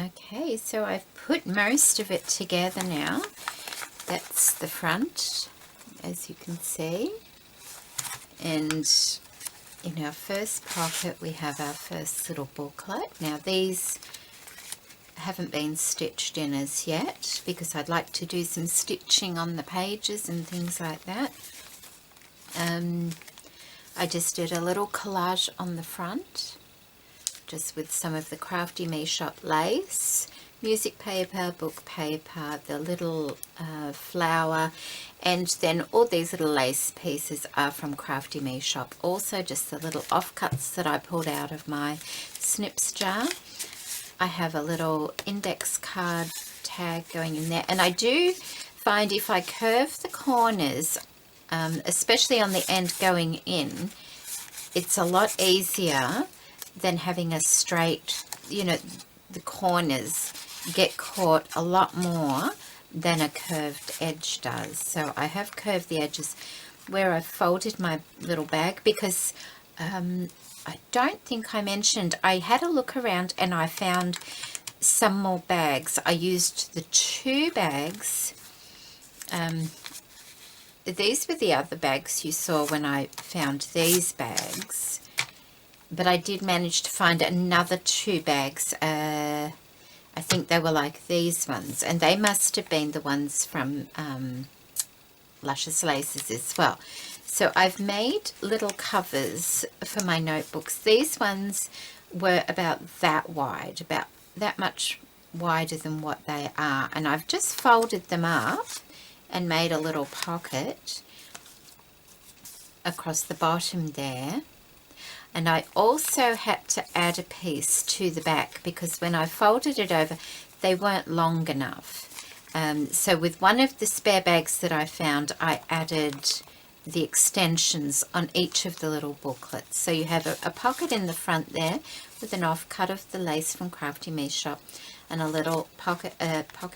Okay, so I've put most of it together now. That's the front, as you can see. And in our first pocket we have our first little booklet. Now these haven't been stitched in as yet because I'd like to do some stitching on the pages and things like that. I just did a little collage on the front, just with some of the Crafty Me Shop lace, music paper, book paper, the little flower, and then all these little lace pieces are from Crafty Me Shop. Also just the little offcuts that I pulled out of my snips jar. I have a little index card tag going in there, and I do find if I curve the corners, especially on the end going in, it's a lot easier than having a straight, you know, the corners get caught a lot more than a curved edge does. So I have curved the edges where I folded my little bag because I don't think I mentioned, I had a look around and I found some more bags. I used the 2 bags. These were the other bags you saw when I found these bags. But I did manage to find another 2 bags. I think they were like these ones. And they must have been the ones from Luscious Laces as well. So I've made little covers for my notebooks. These ones were about that wide, about that much wider than what they are. And I've just folded them up and made a little pocket across the bottom there. And I also had to add a piece to the back because when I folded it over, they weren't long enough. So with one of the spare bags that I found, I added the extensions on each of the little booklets. So you have a pocket in the front there with an offcut of the lace from Crafty Me Shop, and a little pocket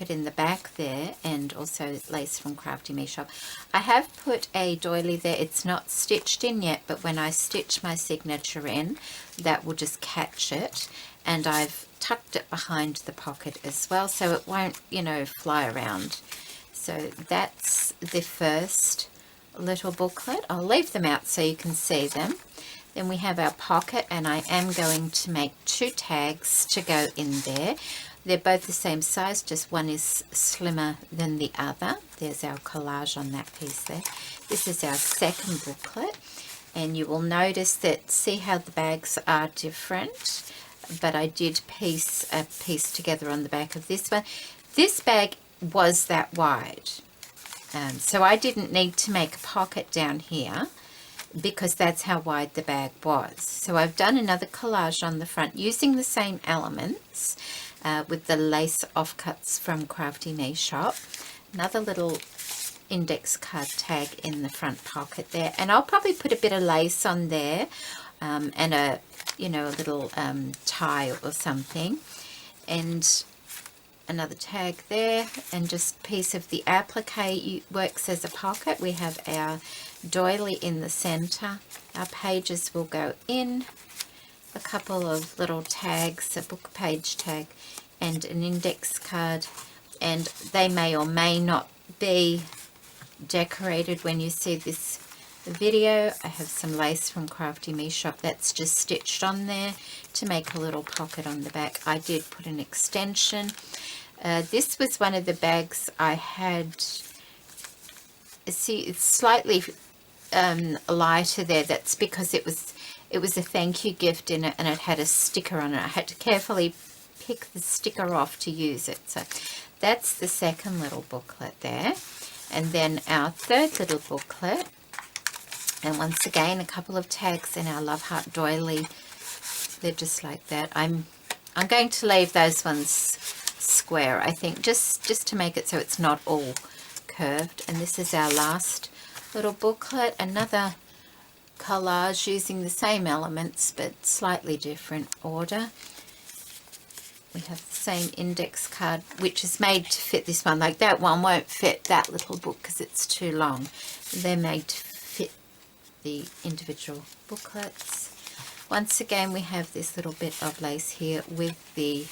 in the back there, and also lace from Crafty Me Shop. I have put a doily there. It's not stitched in yet, but when I stitch my signature in, that will just catch it. And I've tucked it behind the pocket as well, so it won't, you know, fly around. So that's the first little booklet. I'll leave them out so you can see them. Then we have our pocket, and I am going to make 2 tags to go in there. They're both the same size, just one is slimmer than the other. There's our collage on that piece there. This is our second booklet, and you will notice that, see how the bags are different, but I did piece a piece together on the back of this one. This bag was that wide, so I didn't need to make a pocket down here because that's how wide the bag was. So I've done another collage on the front using the same elements, with the lace offcuts from Crafty Me Shop. Another little index card tag in the front pocket there, and I'll probably put a bit of lace on there, and a, you know, a little tie or something, and another tag there, and just a piece of the applique works as a pocket. We have our doily in the center. Our pages will go in, a couple of little tags, a book page tag and an index card, and they may or may not be decorated when you see this video. I have some lace from Crafty Me Shop that's just stitched on there to make a little pocket on the back. I did put an extension. This was one of the bags I had. See, it's slightly lighter there. That's because it was a thank you gift in it, and it had a sticker on it. I had to carefully pick the sticker off to use it. So that's the second little booklet there. And then our third little booklet, and once again a couple of tags in our Love Heart doily. They're just like that. I'm going to leave those ones square, I think, just to make it so it's not all curved. And this is our last little booklet, another collage using the same elements but slightly different order. We have the same index card, which is made to fit this one. Like that one won't fit that little book because it's too long. They're made to fit the individual booklets. Once again, we have this little bit of lace here with the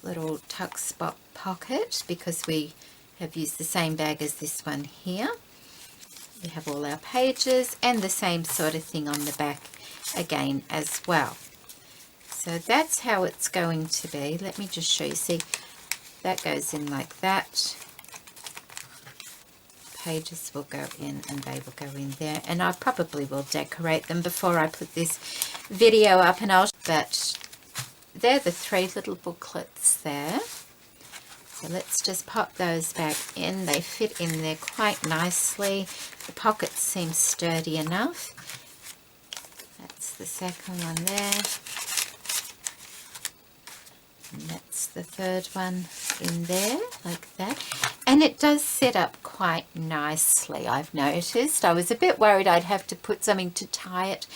little tuck spot pocket because we have used the same bag as this one here. We have all our pages and the same sort of thing on the back again as well. So that's how it's going to be. Let me just show you. See, that goes in like that. Pages will go in and they will go in there, and I probably will decorate them before I put this video up, and but they're the 3 little booklets there. So let's just pop those back in. They fit in there quite nicely. The pockets seem sturdy enough. That's the second one there. And that's the third one in there, like that. And it does set up quite nicely, I've noticed. I was a bit worried I'd have to put something to tie it,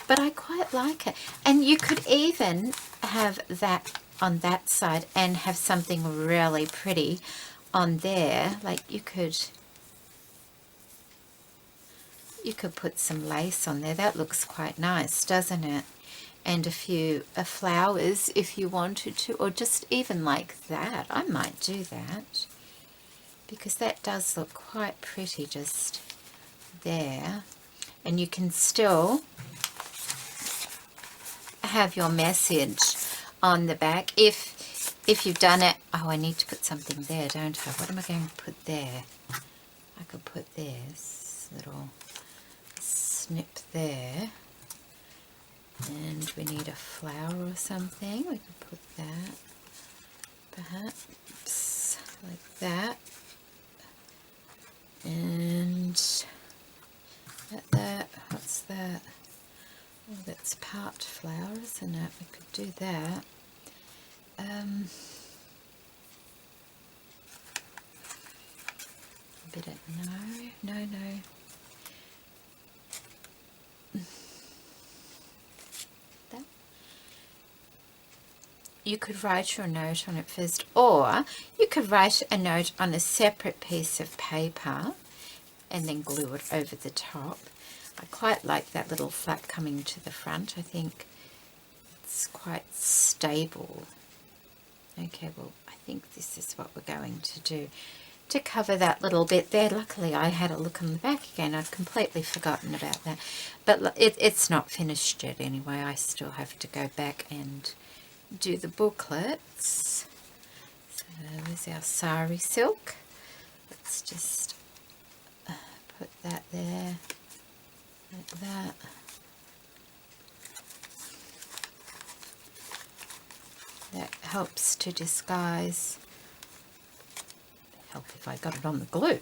but I quite like it. And you could even have that on that side and have something really pretty on there. Like you could put some lace on there. That looks quite nice, doesn't it? And a few flowers if you wanted to, or just even like that. I might do that because that does look quite pretty just there. And you can still have your message on the back if you've done it. Oh, I need to put something there, don't I? What am I going to put there? I could put this little snip there. And we need a flower or something. We could put that, perhaps, like that. And that, what's that? Oh, that's part flower, isn't it? We could do that. A bit of, no. You could write your note on it first, or you could write a note on a separate piece of paper and then glue it over the top. I quite like that little flap coming to the front. I think it's quite stable. Okay, well, I think this is what we're going to do to cover that little bit there. Luckily, I had a look on the back again. I'd completely forgotten about that. But it's not finished yet anyway. I still have to go back and do the booklets. So there's our sari silk. Let's just put that there like that. That helps to disguise, help if I got it on the glue,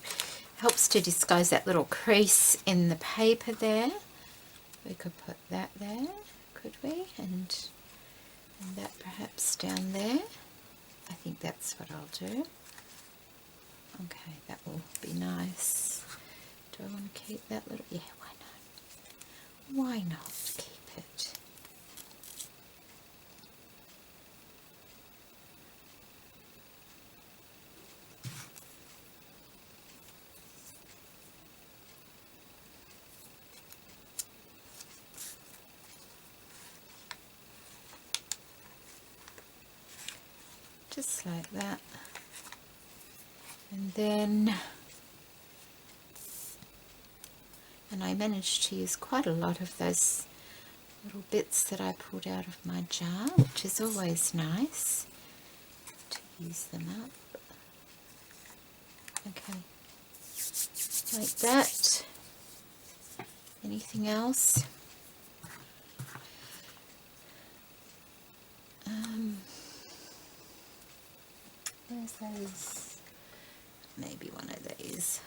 helps to disguise that little crease in the paper there. We could put that there, could we? And that perhaps down there. I think that's what I'll do. Okay, that will be nice. Do I want to keep that little? Yeah, why not? Why not keep it? Just like that. And then, and I managed to use quite a lot of those little bits that I pulled out of my jar, which is always nice to use them up. Okay, like that. Anything else? There's those, maybe one of these.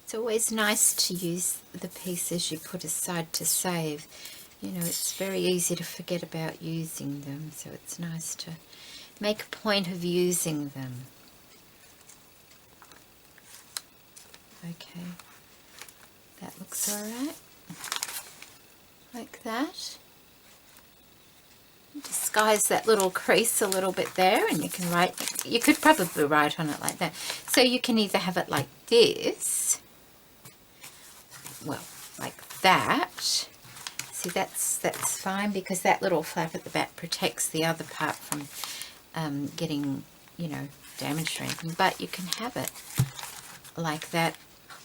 It's always nice to use the pieces you put aside to save. You know, it's very easy to forget about using them, so it's nice to make a point of using them. Okay, that looks alright, like that. disguise that little crease a little bit there, and you can write, you could probably write on it like that. So you can either have it like this, well, like that. See, that's fine, because that little flap at the back protects the other part from getting, you know, damaged or anything. But you can have it like that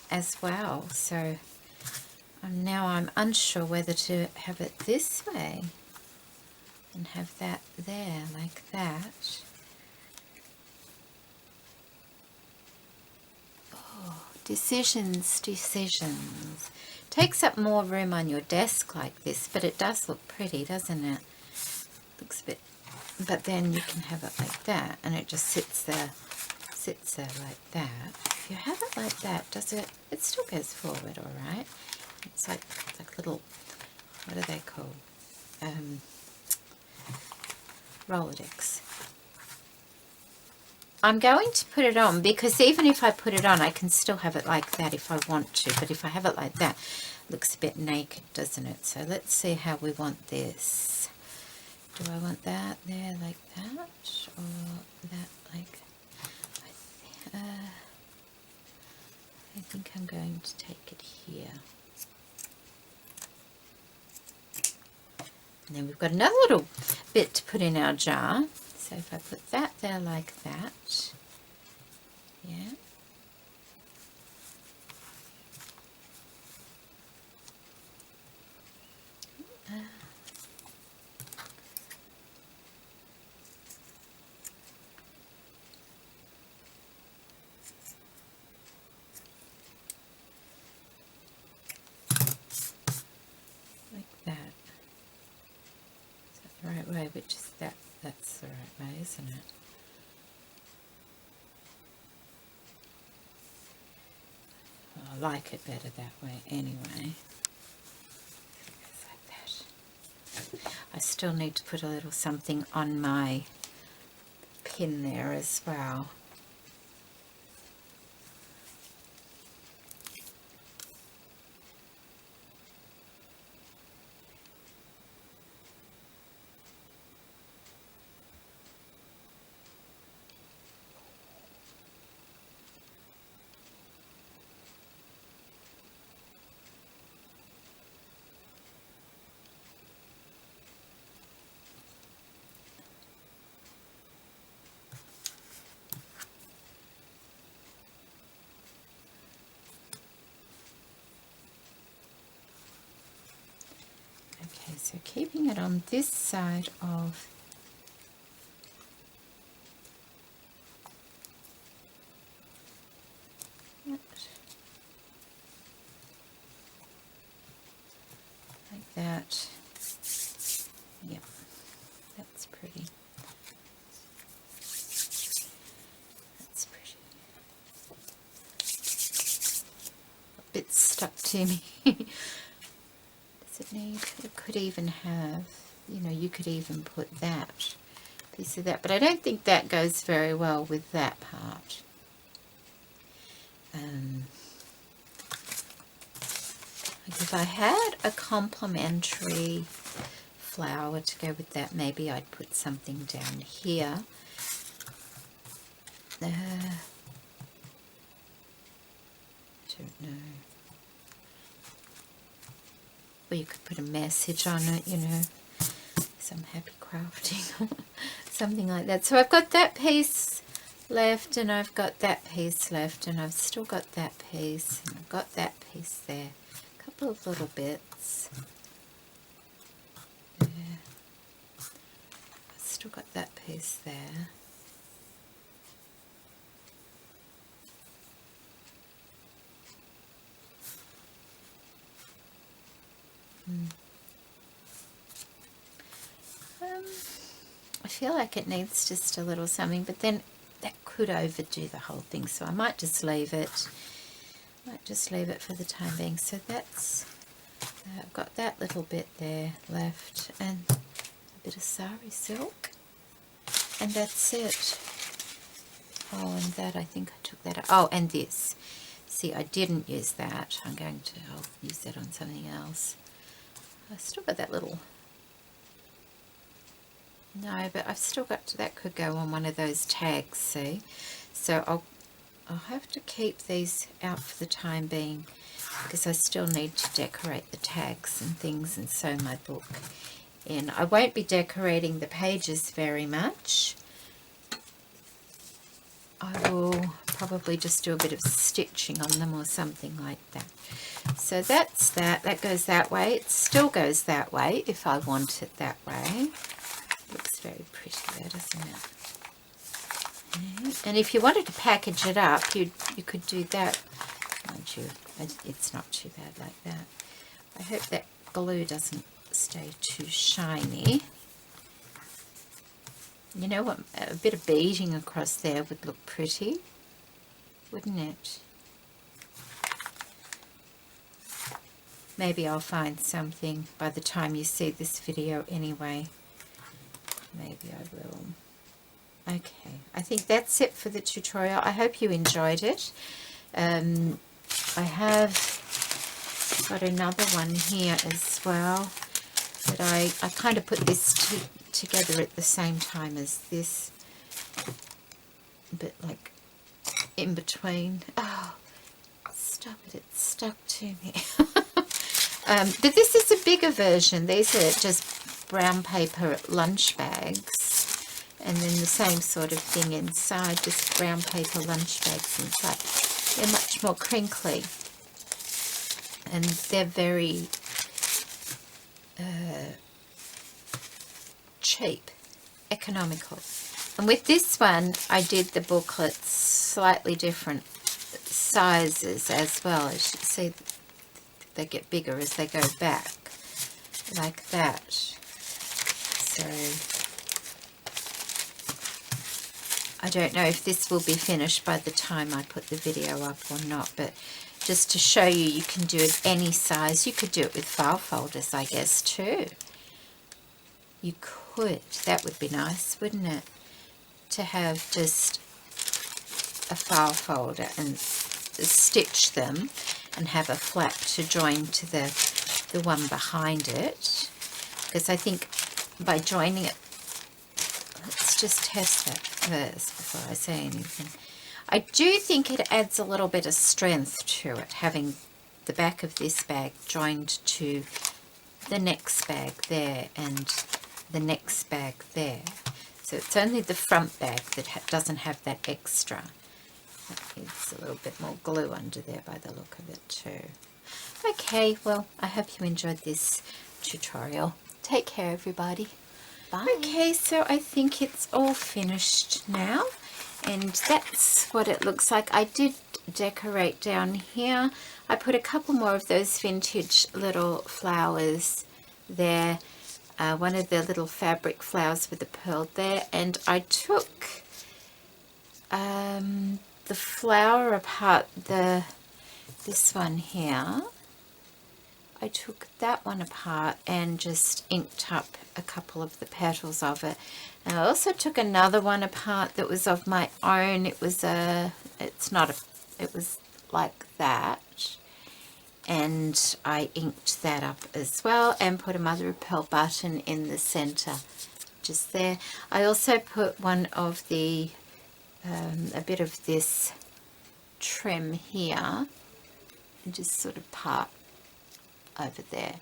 as well. So now I'm unsure whether to have it this way and have that there like that. Oh, decisions. Takes up more room on your desk like this, but it does look pretty, doesn't it? Looks a bit, but then you can have it like that, and it just sits there like that. If you have it like that, does it? It still goes forward, all right. It's like little, what are they called? Rolodex. I'm going to put it on, because even if I put it on, I can still have it like that if I want to. But if I have it like that, it looks a bit naked, doesn't it? So let's see how we want this. Do I want that there like that, or that like? I think I'm going to take it here. And then we've got another little bit to put in our jar. So if I put that there like that, yeah. Like that. Is that the right way? Which is that? That's the right way, isn't it? Well, I like it better that way anyway. It's like that. I still need to put a little something on my pin there as well. Okay, so keeping it on this side of that, like that. Yep, that's pretty. That's pretty. A bit stuck to me. Does it need? It could even have, you know, you could even put that piece of that, but I don't think that goes very well with that part. Like if I had a complementary flower to go with that, maybe I'd put something down here. I don't know. Or you could put a message on it, you know, some happy crafting, something like that. So I've got that piece left, and I've got that piece left, and I've still got that piece, and I've got that piece there. A couple of little bits. Yeah. I've still got that piece there. I feel like it needs just a little something, but then that could overdo the whole thing, so I might just leave it. For the time being. So that's, I've got that little bit there left, and a bit of sari silk, and that's it. Oh, and that, I think I took that out. Oh, and this. See, I didn't use that. I'll use that on something else. I still got that little No, but I've still got to, that could go on one of those tags, see? So I'll have to keep these out for the time being because I still need to decorate the tags and things and sew my book in. I won't be decorating the pages very much. I will probably just do a bit of stitching on them or something like that. So that's that. That goes that way. It still goes that way if I want it that way. Looks very pretty there, doesn't it? And if you wanted to package it up, you could do that. Mind you, it's not too bad like that. I hope that glue doesn't stay too shiny. You know what? A bit of beading across there would look pretty, wouldn't it? Maybe I'll find something by the time you see this video anyway. Maybe I will. Okay, I think that's it for the tutorial. I hope you enjoyed it. I have got another one here as well, but I kind of put this together at the same time as this, but like in between. Oh, stop it, it's stuck to me. But this is a bigger version. These are just brown paper lunch bags, and then the same sort of thing inside, just brown paper lunch bags inside. They're much more crinkly, and they're very cheap, economical. And with this one, I did the booklets slightly different sizes as well. As you see, they get bigger as they go back, like that. So I don't know if this will be finished by the time I put the video up or not, but just to show you, you can do it any size. You could do it with file folders, I guess, too. You could. That would be nice, wouldn't it? To have just a file folder and stitch them and have a flap to join to the one behind it. Because I think by joining it, let's just test that first before I say anything. I do think it adds a little bit of strength to it, having the back of this bag joined to the next bag there and the next bag there. So it's only the front bag that doesn't have that extra. That needs a little bit more glue under there by the look of it too. Okay, well, I hope you enjoyed this tutorial. Take care, everybody. Bye. Okay, so I think it's all finished now, and that's what it looks like. I did decorate down here. I put a couple more of those vintage little flowers there. One of the little fabric flowers with the pearl there, and I took the flower apart, this one here. I took that one apart and just inked up a couple of the petals of it. And I also took another one apart that was of my own. It was it was like that. And I inked that up as well and put a mother of pearl button in the center, just there. I also put one of the, a bit of this trim here, and just sort of part over there.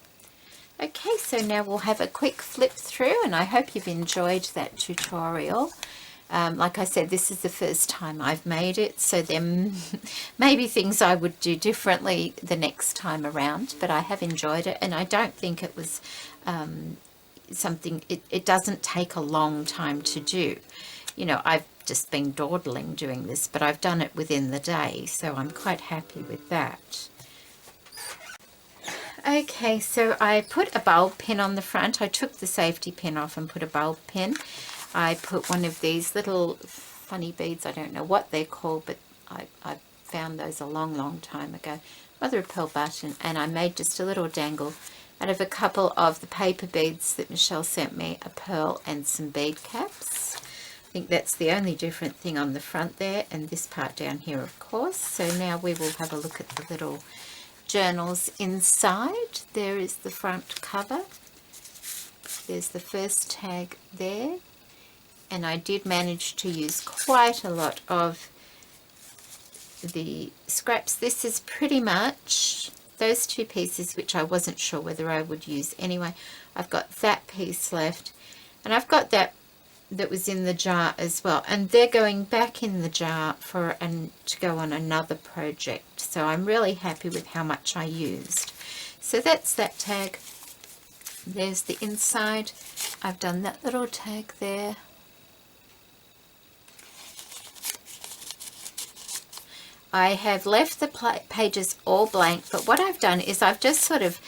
Okay, so now we'll have a quick flip through, and I hope you've enjoyed that tutorial. Like I said, this is the first time I've made it, so there may be things I would do differently the next time around, but I have enjoyed it, and I don't think it was something, it doesn't take a long time to do. You know, I've just been dawdling doing this, but I've done it within the day, so I'm quite happy with that. Okay, so I put a bulb pin on the front. I took the safety pin off and put a bulb pin. I put one of these little funny beads, I don't know what they're called, but I found those a long time ago. Mother of pearl button, and I made just a little dangle out of a couple of the paper beads that Michelle sent me, a pearl and some bead caps. I think that's the only different thing on the front there, and this part down here, of course. So now we will have a look at the little journals inside. There is the front cover. There's the first tag there. and I did manage to use quite a lot of the scraps. This is pretty much those two pieces, which I wasn't sure whether I would use anyway. I've got that piece left, and I've got that was in the jar as well, and they're going back in the jar for to go on another project. So I'm really happy with how much I used. So that's that tag. There's the inside. I've done that little tag there. I have left the pages all blank, but what I've done is I've just sort of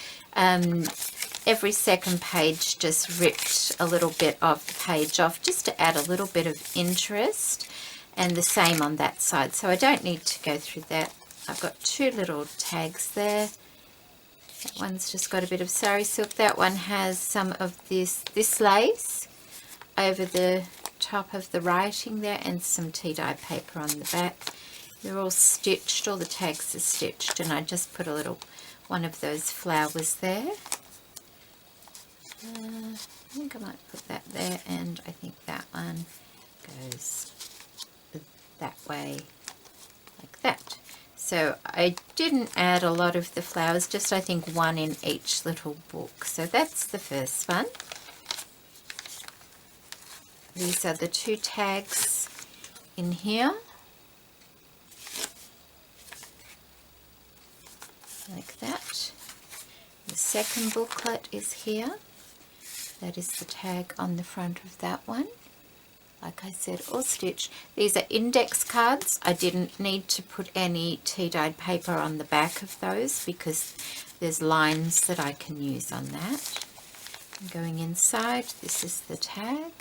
every second page just ripped a little bit of the page off just to add a little bit of interest, and the same on that side, so I don't need to go through that. I've got two little tags there. That one's just got a bit of sari silk. That one has some of this lace over the top of the writing there, and some tea-dye paper on the back. They're all stitched, all the tags are stitched, and I just put a little one of those flowers there. I think I might put that there, and I think that one goes that way, like that. So I didn't add a lot of the flowers, just I think one in each little book. So that's the first one. These are the two tags in here, like that. The second booklet is here. That is the tag on the front of that one. Like I said, all stitched. These are index cards. I didn't need to put any tea-dyed paper on the back of those because there's lines that I can use on that. And going inside, this is the tag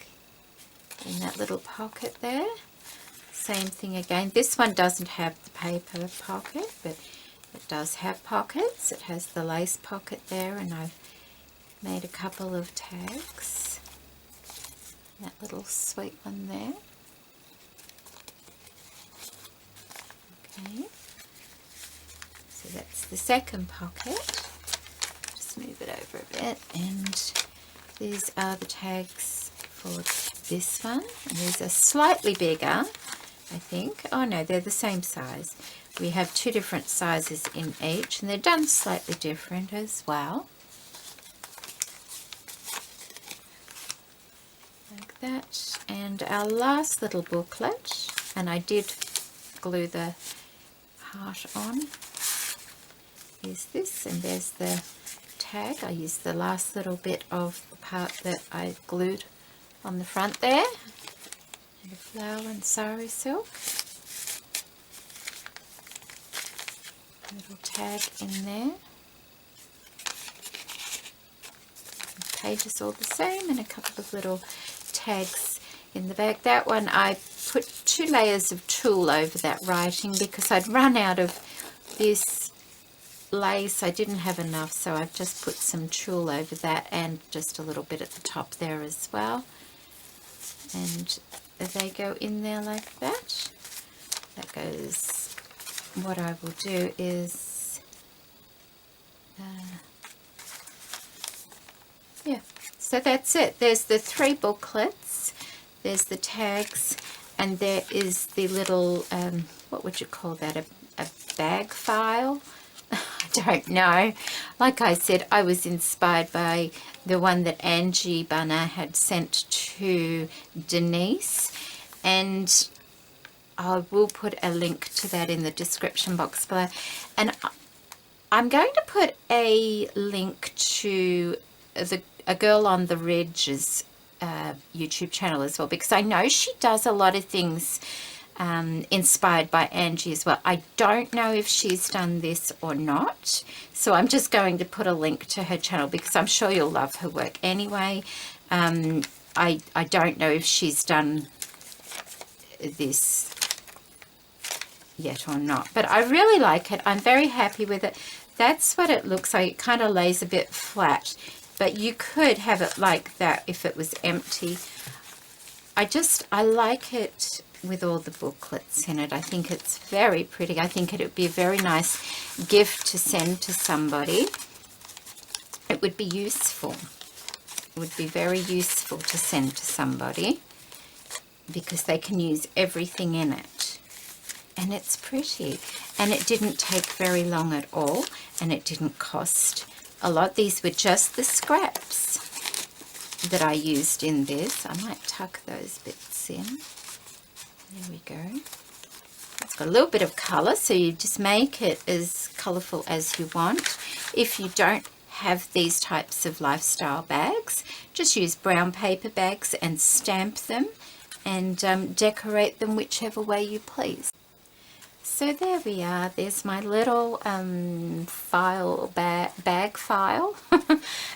in that little pocket there. Same thing again. This one doesn't have the paper pocket, but it does have pockets. It has the lace pocket there, and I've made a couple of tags. That little sweet one there. Okay, so that's the second pocket. Just move it over a bit, and these are the tags for this one, and these are slightly bigger, I think. Oh no, they're the same size. We have two different sizes in each, and they're done slightly different as well. Like that. And our last little booklet, and I did glue the heart on, is this, and there's the tag. I used the last little bit of the part that I glued on the front there, and the flower and sari silk. Little tag in there. The pages all the same, and a couple of little tags in the back. That one I put 2 layers of tulle over that writing because I'd run out of this lace. I didn't have enough, so I've just put some tulle over that, and just a little bit at the top there as well. And they go in there like that. That goes. What I will do is, yeah, so that's it. There's the 3 booklets, there's the tags, and there is the little, what would you call that, a bag file? I don't know. Like I said, I was inspired by the one that Angie Bunner had sent to Denise, and I will put a link to that in the description box below. And I'm going to put a link to a Girl on the Ridge's YouTube channel as well, because I know she does a lot of things inspired by Angie as well. I don't know if she's done this or not, so I'm just going to put a link to her channel because I'm sure you'll love her work anyway. I don't know if she's done this yet or not, but I really like it. I'm very happy with it. That's what it looks like. It kind of lays a bit flat, but you could have it like that if it was empty. I like it with all the booklets in it. I think it's very pretty. I think it would be a very nice gift to send to somebody. It would be useful. It would be very useful to send to somebody. because they can use everything in it. And it's pretty. And it didn't take very long at all, and it didn't cost a lot. These were just the scraps that I used in this. I might tuck those bits in. There we go. It's got a little bit of colour, so you just make it as colourful as you want. If you don't have these types of lifestyle bags, just use brown paper bags and stamp them and decorate them whichever way you please. So there we are. There's my little bag file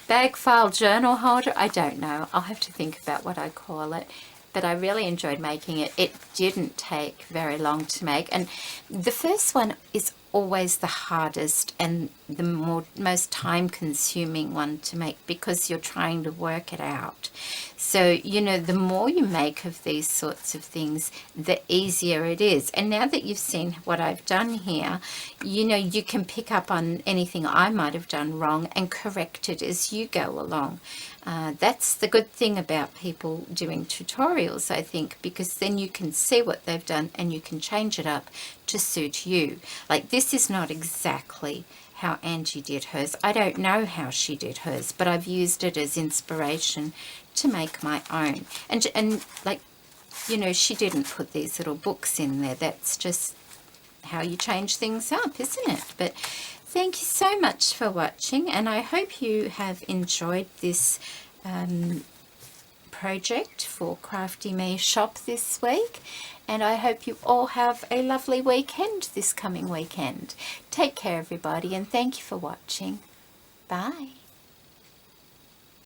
bag file journal holder. I don't know, I'll have to think about what I call it, but I really enjoyed making it. It didn't take very long to make, and the first one is always the hardest and the most time-consuming one to make, because you're trying to work it out. So, you know, the more you make of these sorts of things, the easier it is. And now that you've seen what I've done here, you know, you can pick up on anything I might have done wrong and correct it as you go along. That's the good thing about people doing tutorials, I think, because then you can see what they've done and you can change it up to suit you. Like, this is not exactly how Angie did hers. I don't know how she did hers, but I've used it as inspiration to make my own. And like, you know, she didn't put these little books in there. That's just how you change things up, isn't it? But thank you so much for watching, and I hope you have enjoyed this project for Crafty Me shop this week, and I hope you all have a lovely weekend this coming weekend. Take care, everybody, and thank you for watching. Bye.